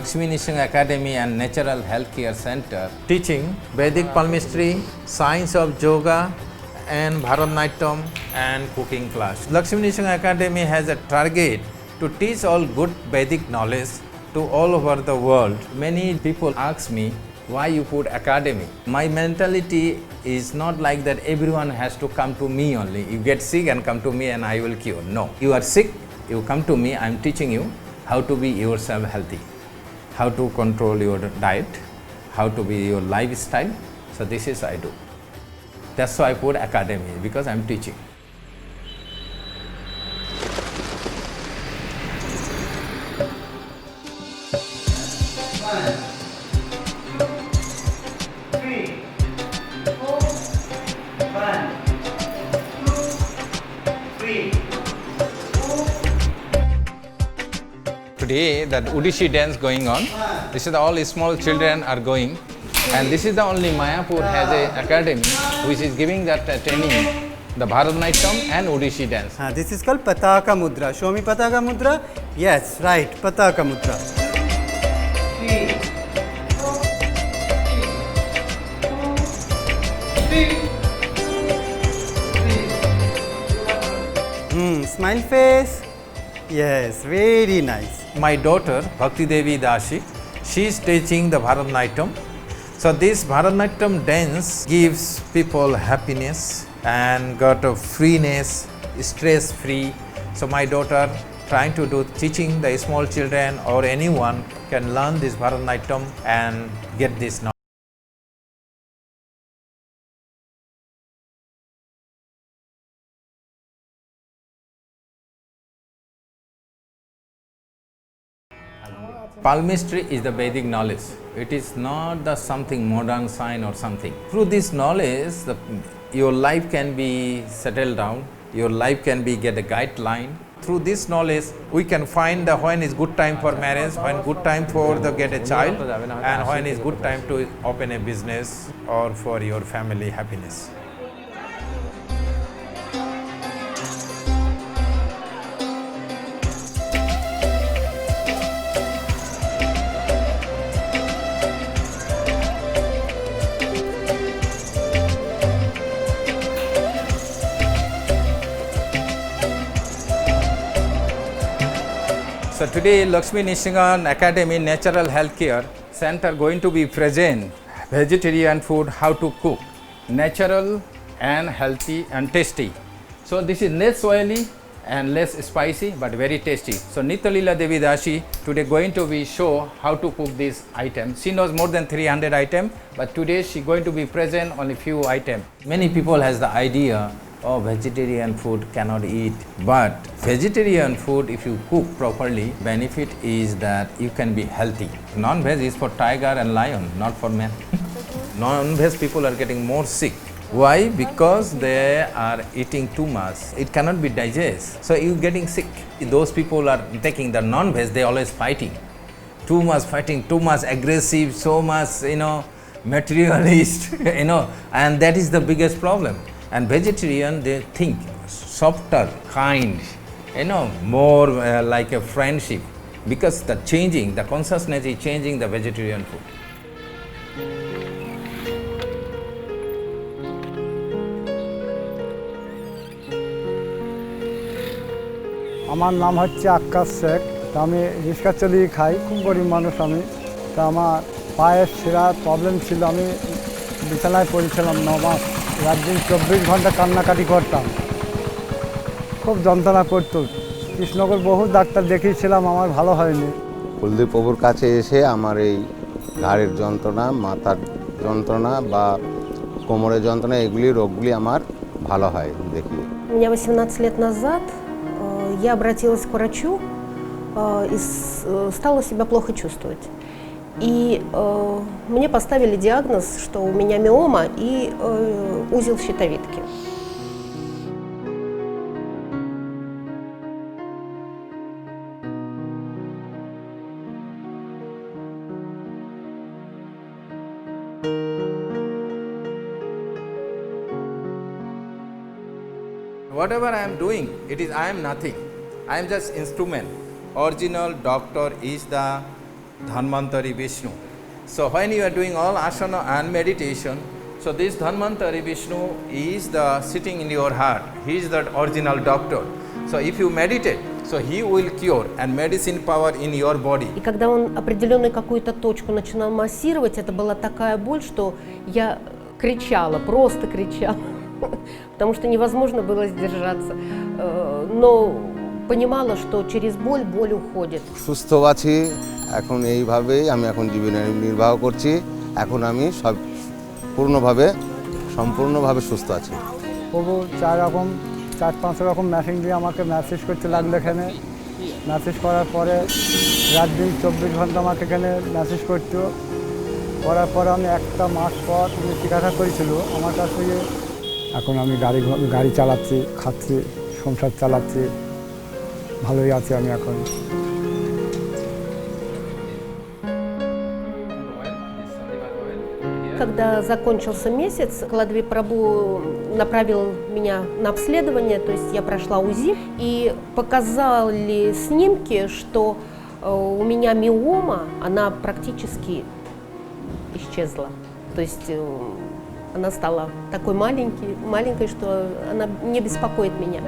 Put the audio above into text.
Lakshmi Nishinga Academy and Natural Healthcare Center, teaching Vedic palmistry, science of yoga and Bharatanatyam and cooking class. Lakshmi Nishinga Academy has a target to teach all good Vedic knowledge to all over the world. many people ask me why you put academy. My mentality is not like that everyone has to come to me only. You get sick and come to me and I will cure. No. You are sick, you come to me, I am teaching you how to be yourself healthy, how to control your diet, how to be your lifestyle. So this is I do. That's why I put academy, because I am teaching. Today that Odissi dance going on, this is all small children are going, and this is the only Mayapur has a academy which is giving that training, the Bharatanatyam and Odissi dance. This is called Pataka Mudra. Show me Pataka Mudra. Yes, right, Pataka Mudra. Smile face. Yes, very nice. My daughter Bhakti Devi Dashi, she is teaching the Bharatanatyam. So this Bharatanatyam dance gives people happiness and got a freeness, stress free. So my daughter trying to do teaching the small children or anyone can learn this Bharatanatyam and get this knowledge. Palmistry is the Vedic knowledge. It is not the something modern science or something. Through this knowledge, your life can be settled down, your life can be get a guideline. Through this knowledge, we can find the when is good time for marriage, when good time for the get a child, and when is good time to open a business or for your family happiness. So today Lakshmi Nishinga Academy Natural Healthcare Center going to be present vegetarian food, how to cook, natural and healthy and tasty. So this is less oily and less spicy but very tasty. So Nityalila Devi Dashi today going to be show how to cook this item. She knows more than 300 items, but today she going to be present only few items. Many people has the idea, oh, vegetarian food cannot eat, but vegetarian food if you cook properly, benefit is that you can be healthy. Non-veg is for tiger and lion, not for men. Non-veg people are getting more sick. Why? Because they are eating too much. It cannot be digest. So you getting sick. Those people are taking the non-veg, they always fighting. Too much fighting, too much aggressive, so much, materialist, and that is the biggest problem. And vegetarian, they think softer, kind, more like a friendship, because the consciousness is changing the vegetarian food. আমার নাম হচ্ছে আক্কাস শেখ। আমি রিক্সা চালিয়ে খাই, খুব গরিব মানুষ আমি। তা আমার পায়ের শিরার প্রবলেম ছিল, আমি বিছানায় পড়েছিলাম 9 মাস। রাত দিন 24 ঘন্টা কান্নাকাটি করতাম, খুব যন্ত্রণা করতো। কৃষ্ণনগর বহু ডাক্তার দেখিয়েছিলাম, আমার ভালো হয়নি। কুলদীপ প্রভুর কাছে এসে আমার এই ঘাড়ের যন্ত্রণা, মাথার যন্ত্রণা বা কোমরের যন্ত্রণা, এগুলি রোগগুলি আমার ভালো হয় দেখি। У меня 18 лет назад я обратилась к врачу и стала себя плохо чувствовать. И мне поставили диагноз, что у меня миома и узел щитовидки. Whatever I am doing, I am nothing. I am just instrument. Original doctor is the Dhanvantari Vishnu. So when you are doing all asana and meditation, so this Dhanvantari Vishnu is the sitting in your heart. He is the original doctor. So if you meditate, so he will cure and medicine power in your body. И когда он определенную какую-то точку начинал массировать, это была такая боль, что я кричала, просто кричала, потому что невозможно было сдержаться. Но понимала, что через боль уходит. সুস্থ আছি এখন এইভাবেই আমি এখন জীবন নির্বাহ করছি এখন আমি সব সম্পূর্ণভাবে সুস্থ আছি প্রভু 4-5 রকম মেশিন দিয়ে আমাকে ম্যাসেজ করতে লাগলো এখানে ম্যাসেজ করার পরে রাত দিন 24 ঘন্টা আমাকে এখানে ম্যাসেজ করতো করার পরে আমি একটা মাস পর তুমি চিকিৎসা করেছিল আমার কাছে এখন আমি গাড়ি চালাচ্ছি খাচ্ছি সংসার চালাচ্ছি ভালোই আছি আমি এখন Когда закончился месяц, Каладви Прабху направил меня на обследование, то есть я прошла УЗИ, и показали снимки, что у меня миома, она практически исчезла. То есть она стала такой маленькой, что она не беспокоит меня.